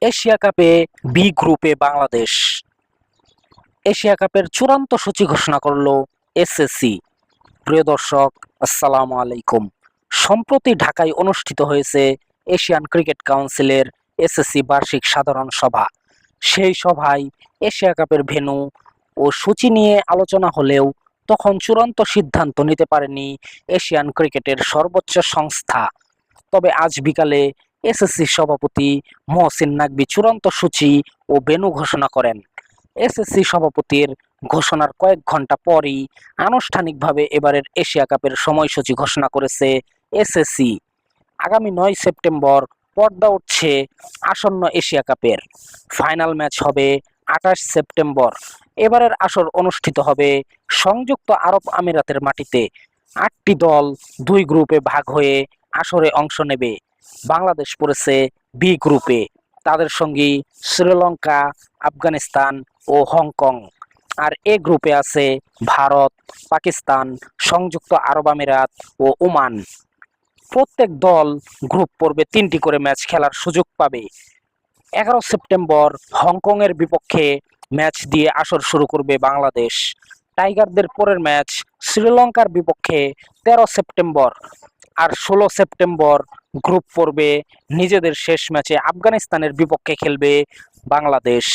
Asia কাপে B গ্রুপে Bangladesh. Asia কাপের চূড়ান্ত সূচি ঘোষণা করল এসএসসি। প্রিয় দর্শক, আসসালামু আলাইকুম। সম্প্রতি ঢাকায় অনুষ্ঠিত হয়েছে এশিয়ান ক্রিকেট কাউন্সিলের এসএসসি বার্ষিক সাধারণ সভা। সেই সভায় এশিয়া কাপের ভেন্যু ও সূচি নিয়ে আলোচনা হলেও তখন চূড়ান্ত সিদ্ধান্ত নিতে পারেনি এশিয়ান ক্রিকেটের সর্বোচ্চ সংস্থা। তবে আজ বিকালে এসএসসি সভাপতি মহসিন নাকভি চূড়ান্ত সূচি ও ভেন্যু ঘোষণা করেন। এসএসসি সভাপতির ঘোষণার কয়েক ঘন্টা পরই আনুষ্ঠানিকভাবে এবারের এশিয়া কাপের সময়সূচি ঘোষণা করেছে এসএসসি। আগামী 9 সেপ্টেম্বর পর্দা উঠছে আসন্ন এশিয়া কাপের। ফাইনাল ম্যাচ হবে 28 সেপ্টেম্বর। এবারের আসর অনুষ্ঠিত হবে সংযুক্ত আরব আমিরাতের মাটিতে। 8টি দল 2 গ্রুপে ভাগ হয়ে আসরে অংশ নেবে। বাংলাদেশ পড়েছে বি গ্রুপে, তাদের সঙ্গী শ্রীলঙ্কা, আফগানিস্তান ও হংকং। আর এ গ্রুপে আছে ভারত, পাকিস্তান, সংযুক্ত আরব আমিরাত ও ওমান। প্রত্যেক দল গ্রুপ পর্বে 3টি করে ম্যাচ খেলার সুযোগ পাবে। 11 সেপ্টেম্বর হংকং এর বিপক্ষে ম্যাচ দিয়ে আসর শুরু করবে বাংলাদেশ। টাইগারদের পরের ম্যাচ শ্রীলঙ্কার বিপক্ষে 13 সেপ্টেম্বর। আর 16 সেপ্টেম্বর গ্রুপ পর্বে নিজেদের শেষ ম্যাচে আফগানিস্তানের বিপক্ষে খেলবে বাংলাদেশ।